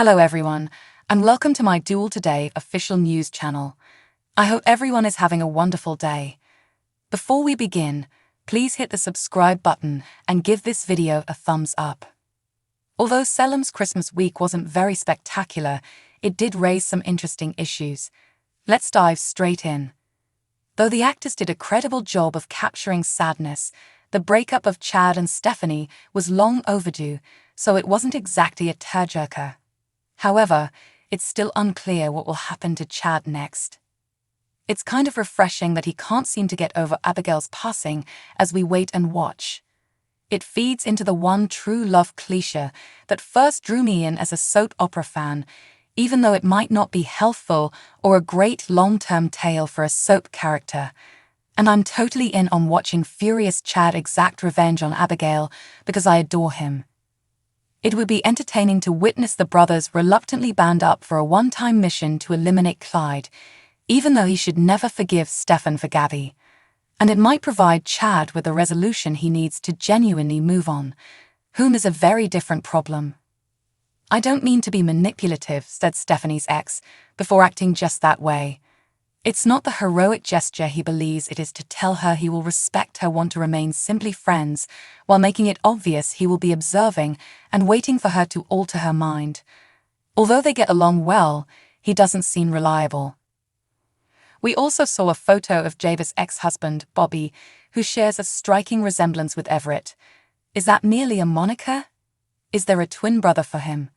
Hello everyone, and welcome to my Duel Today official news channel. I hope everyone is having a wonderful day. Before we begin, please hit the subscribe button and give this video a thumbs up. Although Salem's Christmas week wasn't very spectacular, it did raise some interesting issues. Let's dive straight in. Though the actors did a credible job of capturing sadness, the breakup of Chad and Stephanie was long overdue, so it wasn't exactly a tearjerker. However, it's still unclear what will happen to Chad next. It's kind of refreshing that he can't seem to get over Abigail's passing as we wait and watch. It feeds into the one true love cliché that first drew me in as a soap opera fan, even though it might not be healthful or a great long-term tale for a soap character. And I'm totally in on watching furious Chad exact revenge on Abigail because I adore him. It would be entertaining to witness the brothers reluctantly band up for a one-time mission to eliminate Clyde, even though he should never forgive Stefan for Gabby. And it might provide Chad with the resolution he needs to genuinely move on, whom is a very different problem. I don't mean to be manipulative, said Stephanie's ex, before acting just that way. It's not the heroic gesture he believes it is to tell her he will respect her want to remain simply friends, while making it obvious he will be observing and waiting for her to alter her mind. Although they get along well, he doesn't seem reliable. We also saw a photo of Java's ex-husband, Bobby, who shares a striking resemblance with Everett. Is that merely a moniker? Is there a twin brother for him?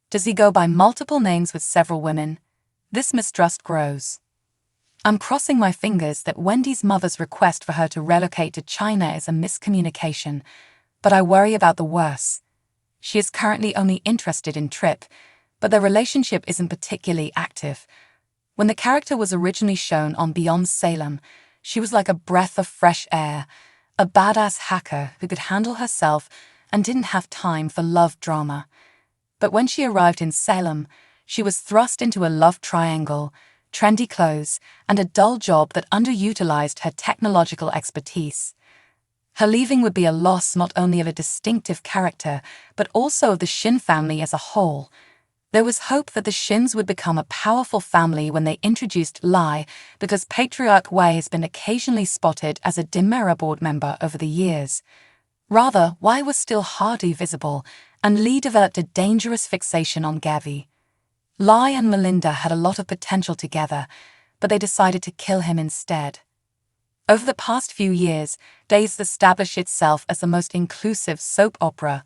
Does he go by multiple names with several women? This mistrust grows. I'm crossing my fingers that Wendy's mother's request for her to relocate to China is a miscommunication, but I worry about the worse. She is currently only interested in Trip, but their relationship isn't particularly active. When the character was originally shown on Beyond Salem, she was like a breath of fresh air, a badass hacker who could handle herself and didn't have time for love drama. But when she arrived in Salem, she was thrust into a love triangle, trendy clothes, and a dull job that underutilized her technological expertise. Her leaving would be a loss not only of a distinctive character, but also of the Shin family as a whole. There was hope that the Shins would become a powerful family when they introduced Lai, because Patriarch Wei has been occasionally spotted as a Dimera board member over the years. Rather, Wei was still hardly visible, and Lee developed a dangerous fixation on Gavi. Lai and Melinda had a lot of potential together, but they decided to kill him instead. Over the past few years, Days established itself as the most inclusive soap opera,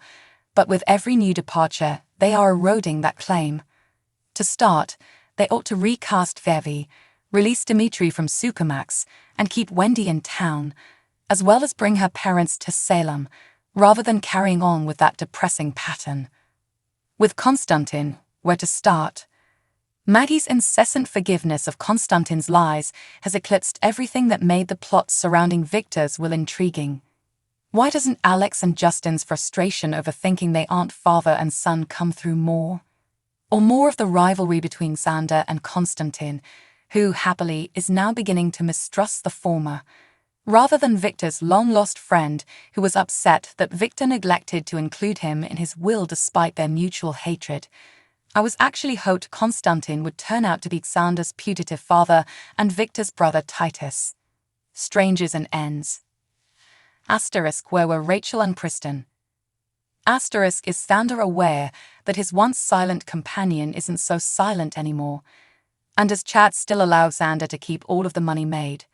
but with every new departure, they are eroding that claim. To start, they ought to recast Vevi, release Dimitri from Supermax, and keep Wendy in town, as well as bring her parents to Salem, rather than carrying on with that depressing pattern. With Konstantin, where to start? Maggie's incessant forgiveness of Konstantin's lies has eclipsed everything that made the plots surrounding Victor's will intriguing. Why doesn't Alex and Justin's frustration over thinking they aren't father and son come through more? Or more of the rivalry between Xander and Konstantin, who, happily, is now beginning to mistrust the former, rather than Victor's long-lost friend who was upset that Victor neglected to include him in his will despite their mutual hatred. I was actually hoped Konstantin would turn out to be Xander's putative father and Victor's brother Titus. Strangers and ends. Asterisk, where were Rachel and Kristen? Asterisk, is Xander aware that his once silent companion isn't so silent anymore? And does Chad still allow Xander to keep all of the money made?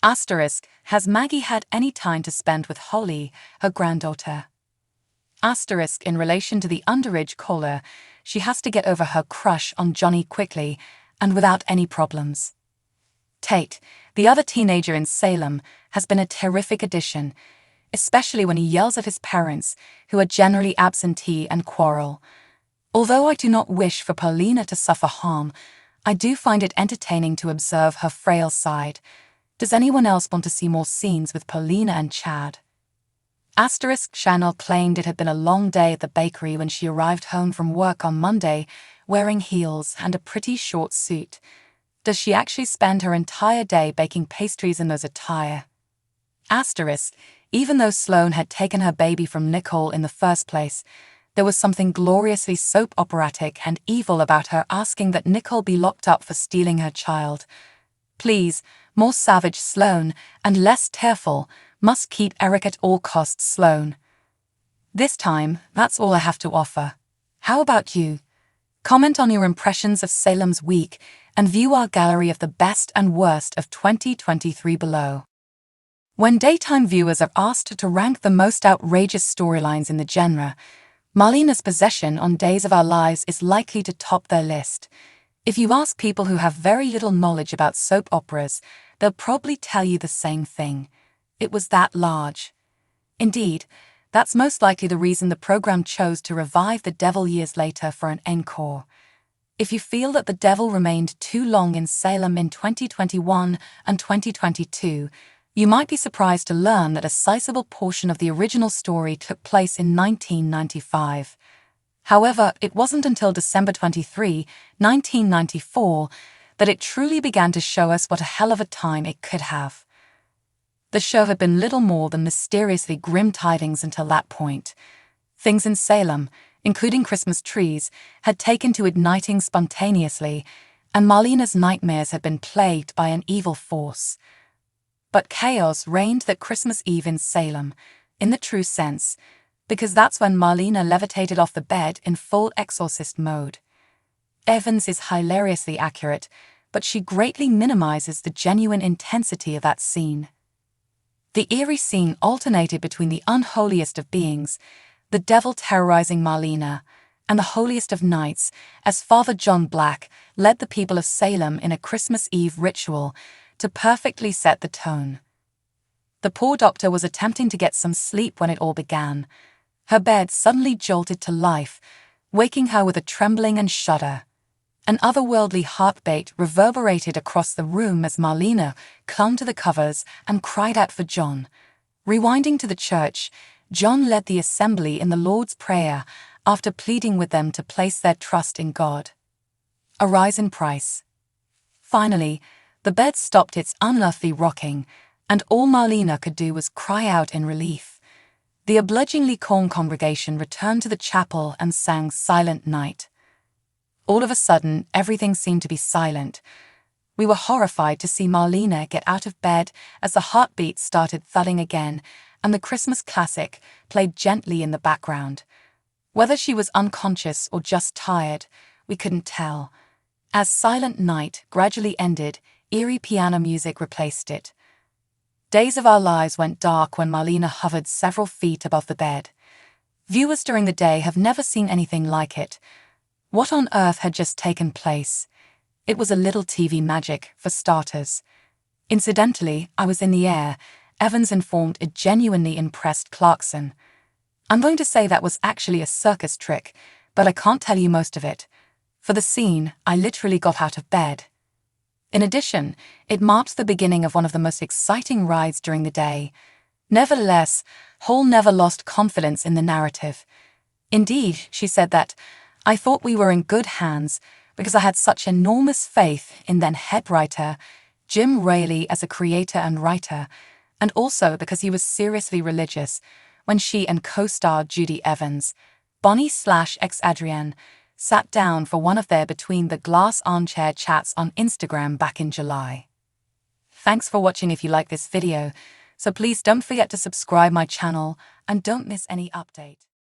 Asterisk, has Maggie had any time to spend with Holly, her granddaughter? Asterisk, in relation to the underage caller, she has to get over her crush on Johnny quickly and without any problems. Tate, the other teenager in Salem, has been a terrific addition, especially when he yells at his parents, who are generally absentee and quarrel. Although I do not wish for Paulina to suffer harm, I do find it entertaining to observe her frail side. Does anyone else want to see more scenes with Paulina and Chad? Asterisk, Chanel claimed it had been a long day at the bakery when she arrived home from work on Monday, wearing heels and a pretty short suit. Does she actually spend her entire day baking pastries in those attire? Asterisk, even though Sloane had taken her baby from Nicole in the first place, There was something gloriously soap operatic and evil about her asking that Nicole be locked up for stealing her child. Please, more savage Sloane, and less tearful, must keep Eric at all costs Sloane. This time, that's all I have to offer. How about you? Comment on your impressions of Salem's week and view our gallery of the best and worst of 2023 below. When daytime viewers are asked to rank the most outrageous storylines in the genre, Marlena's possession on Days of Our Lives is likely to top their list. If you ask people who have very little knowledge about soap operas, they'll probably tell you the same thing. It was that large. Indeed, that's most likely the reason the program chose to revive The Devil years later for an encore. If you feel that The Devil remained too long in Salem in 2021 and 2022, you might be surprised to learn that a sizable portion of the original story took place in 1995. However, it wasn't until December 23, 1994, that it truly began to show us what a hell of a time it could have. The show had been little more than mysteriously grim tidings until that point. Things in Salem, including Christmas trees, had taken to igniting spontaneously, and Marlena's nightmares had been plagued by an evil force. But chaos reigned that Christmas Eve in Salem, in the true sense, because that's when Marlena levitated off the bed in full exorcist mode. Evans is hilariously accurate, but she greatly minimizes the genuine intensity of that scene. The eerie scene alternated between the unholiest of beings, the devil terrorizing Marlena, and the holiest of nights, as Father John Black led the people of Salem in a Christmas Eve ritual to perfectly set the tone. The poor doctor was attempting to get some sleep when it all began. Her bed suddenly jolted to life, waking her with a trembling and shudder. An otherworldly heartbeat reverberated across the room as Marlena clung to the covers and cried out for John. Rewinding to the church, John led the assembly in the Lord's Prayer after pleading with them to place their trust in God. A rise in price. Finally, the bed stopped its unearthly rocking, and all Marlena could do was cry out in relief. The obligingly calm congregation returned to the chapel and sang Silent Night. All of a sudden, everything seemed to be silent. We were horrified to see Marlena get out of bed as the heartbeat started thudding again, and the Christmas classic played gently in the background. Whether she was unconscious or just tired, we couldn't tell. As Silent Night gradually ended, eerie piano music replaced it. Days of Our Lives went dark when Marlena hovered several feet above the bed. Viewers during the day have never seen anything like it. What on earth had just taken place? It was a little TV magic, for starters. Incidentally, I was in the air, Evans informed a genuinely impressed Clarkson. I'm going to say that was actually a circus trick, but I can't tell you most of it. For the scene, I literally got out of bed. In addition, it marked the beginning of one of the most exciting rides during the day. Nevertheless, Hall never lost confidence in the narrative. Indeed, she said that, "I thought we were in good hands because I had such enormous faith in then head writer Jim Raley as a creator and writer, and also because he was seriously religious when she and co-star Judy Evans, Bonnie/ex-Adrienne, sat down for one of their Between the Glass armchair chats on Instagram back in July." Thanks for watching. If you like this video, so please don't forget to subscribe my channel and don't miss any update.